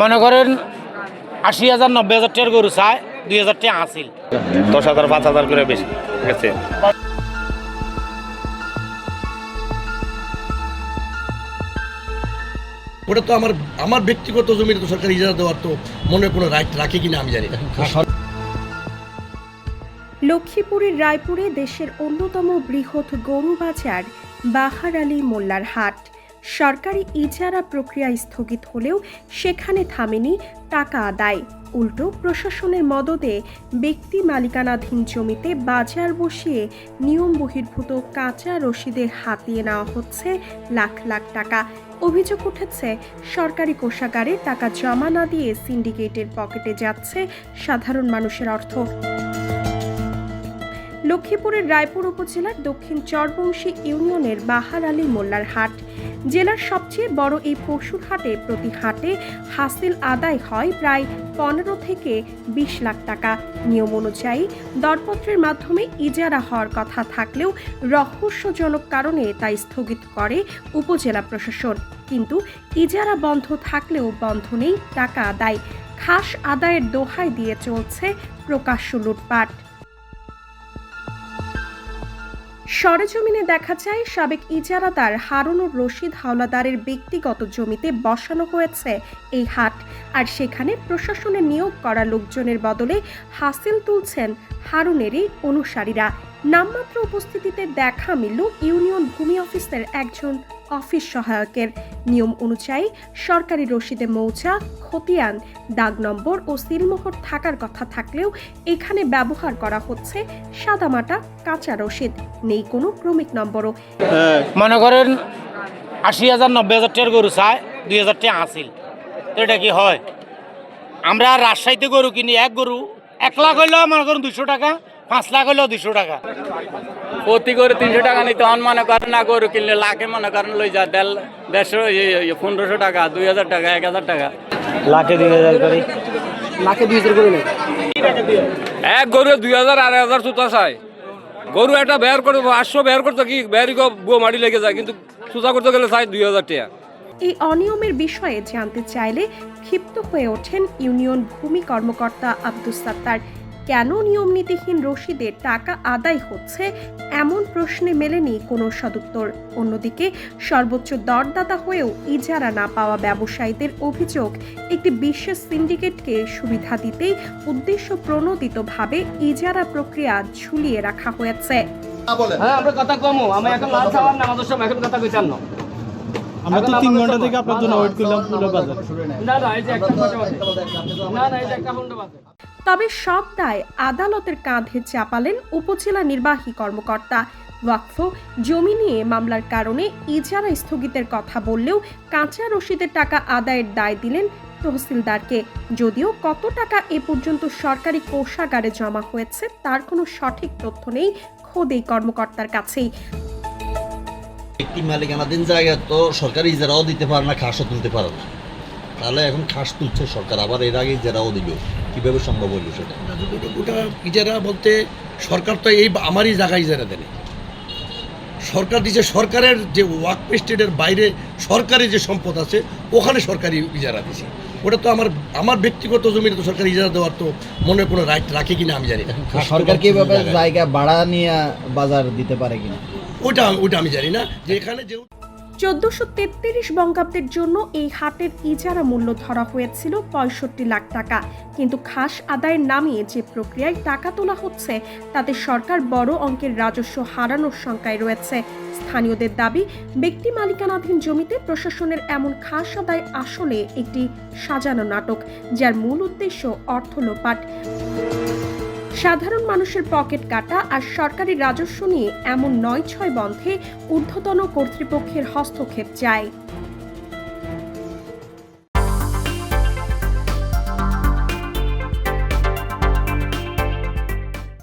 মনে করেন ৮০,০০০ ৯০,০০০ টাকার গরু চায়, ২,০০০ টাকা হাসিল, ১০,০০০ ৫,০০০ করে বেশি গেছে। ওটা তো আমার ব্যক্তিগত জমিতে তো সরকার ইজারা দেওয়ার তো মনে কোনো রাইট রাখে কিনা আমি জানি না। লক্ষ্মীপুরের রায়পুরে দেশের অন্যতম বৃহৎ গরু বাজার বাহার আলী মোল্লার হাট। সরকারি ইজারা প্রক্রিয়া স্থগিত হলেও সেখানে থামেনি টাকা আদায়। উল্টো প্রশাসনের মদদে ব্যক্তি মালিকানাধীন জমিতে বাজার বসিয়ে নিয়ম বহির্ভূত কাঁচা রসিদের হাতিয়ে নেওয়া হচ্ছে লাখ লাখ টাকা। অভিযোগ উঠেছে, সরকারি কোষাগারে টাকা জমা না দিয়ে সিন্ডিকেটের পকেটে যাচ্ছে সাধারণ মানুষের অর্থ। লক্ষ্মীপুরের রায়পুর উপজেলার দক্ষিণ চরবংশী ইউনিয়নের বাহার আলী মোল্লার হাট। জেলার সবচেয়ে বড় এই পশুর হাটে প্রতি হাটে হাসিল আদায় হয় প্রায় ১৫ থেকে ২০ লাখ টাকা। নিয়ম অনুযায়ী দরপত্রের মাধ্যমে ইজারা হওয়ার কথা থাকলেও রহস্যজনক কারণে তা স্থগিত করে উপজেলা প্রশাসন। কিন্তু ইজারা বন্ধ থাকলেও বন্ধ নেই টাকা আদায়। খাস আদায়ের দোহাই দিয়ে চলছে প্রকাশ্য লুটপাট। সরেজমিনে দেখা যায়, সাবেক ইজারাদার হারুনুর রশিদ হাওলাদারের ব্যক্তিগত জমিতে বসানো হয়েছে এই হাট, আর সেখানে প্রশাসনের নিয়োগ করা লোকজনের বদলে হাসিল তুলছেন হারুনেরই অনুসারীরা। নামমাত্র উপস্থিতিতে দেখা মিলল ইউনিয়ন ভূমি অফিসের একজন অফিস সহায়কের। নিয়ম অনুযায়ী সরকারি রসিদে মৌজা, খতিয়ান, দাগ নম্বর ও সিলমোহর থাকার কথা থাকলেও এখানে ব্যবহার করা হচ্ছে সাদামাটা কাঁচা রসিদ, নেই কোনো ক্রমিক নম্বরও। মনে করেন ৮০,০০০ ৯০,০০০ টাকার গরু চায়, ২,০০০ টাকা হাসিল, তো এটা কি হয়? আমরা রাজশাহীতে গরু কিনি, এক গরু ১ লাখ হইলেও মনে করেন ২০০ টাকা, ৫ লাখ হইলেও ২০০ টাকা। প্রতি করে ৩০০ টাকা নিতে হন, মনে করেন না গরু কিনলে লাখে মনে করেন লই যা ১৫০ ১৫০০ টাকা, ২,০০০ টাকা, ১,০০০ টাকা, লাখে ২,০০০ করে, লাখে ২,০০০ করে নেই। এক গরু ২,০০০ ২,৫০০ সুতা চাই। গরু একটা বের করে ৮০০ বের করতে কি বেরি বুয়া মাটি লেগে যায়, কিন্তু সুতা করতে গেলে চাই ২,০০০ টাকা। এই অনিয়মের বিষয়ে জানতে চাইলে ক্ষিপ্ত হয়ে ওঠেন ইউনিয়ন ভূমি কর্মকর্তা আব্দুস সাত্তার। কেন নিয়মনীতিহীন রসিদে টাকা আদায় হচ্ছে, এমন প্রশ্নে মেলেনি কোনো সদুত্তর। অন্যদিকে সর্বোচ্চ দরদাতা হয়েও ইজারা না পাওয়া ব্যবসায়ীদের অভিযোগ, একটি বিশেষ সিন্ডিকেটকে সুবিধা দিতেই উদ্দেশ্য প্রণোদিতভাবে ইজারা প্রক্রিয়া ঝুলিয়ে রাখা হয়েছে। হ্যাঁ, আমরা কথা কমো, আমি এখন লাল খাওয়ার না, আমাদের সব এখন কথা কইতাম না। আমরা তো ৩ ঘন্টা থেকে আপনার জন্য ওয়েট করলাম পুরো বাজার। না, এই যে একটা ঘন্টা বাজে। না, এই যে একটা ঘন্টা বাজে। তবে সব দায় আদালতের কাঁধে চাপালেন উপজেলা নির্বাহী কর্মকর্তা। ওয়াকফ জমি নিয়ে মামলার কারণে ইজারা স্থগিতের কথা বললেও কাঁচা রসিদের টাকা আদায়ের দায় দিলেন তহসিলদারকে। যদিও কত টাকা এ পর্যন্ত সরকারি কোষাগারে জমা হয়েছে তার কোনো সঠিক তথ্য নেই খোদ এই কর্মকর্তার কাছেই। একটি মালিকানাধীন জায়গা তো সরকারি ইজারাও দিতে পারে না, খাসও তুলতে পারে না, তাহলে এখন খাস তুলছে সরকার, আবার এর আগে ইজারাও দিল, কিভাবে সম্ভব হইল সেটা? ওটা ইজারা বলতে সরকার তো এই আমারই জায়গা ইজারা দেয়, সরকার দিচ্ছে। সরকারের যে ওয়াকফ স্টেটের বাইরে সরকারি যে সম্পদ আছে ওখানে সরকারি ইজারা দিছে। ওটা তো আমার ব্যক্তিগত জমিতে তো সরকার ইজারা দেওয়ার তো মনে কোনো রাইট রাখে কিনা আমি জানি না। সরকার কিভাবে জায়গা ভাড়া নিয়ে বাজার দিতে পারে কিনা ওটা আমি জানি না। যে এখানে যে ১৪৩৩ বঙ্গাব্দের জন্য এই হাটের ইজারা মূল্য ধরা হয়েছিল ৬৫ লাখ টাকা। কিন্তু খাস আদায়ের নামে যে প্রক্রিয়ায় টাকা তোলা হচ্ছে তাতে সরকার বড় অঙ্কের রাজস্ব হারানোর শঙ্কায় রয়েছে। স্থানীয়দের দাবি, ব্যক্তি মালিকানাধীন জমিতে প্রশাসনের এমন খাস আদায় আসলে একটি সাজানো নাটক, যার মূল উদ্দেশ্য অর্থ লোপাট। সাধারণ মানুষের পকেট কাটা আর সরকারি রাজস্ব নিয়ে এমন ৯-৬ বন্ধে ঊর্ধ্বতন কর্তৃপক্ষের হস্তক্ষেপ চাই।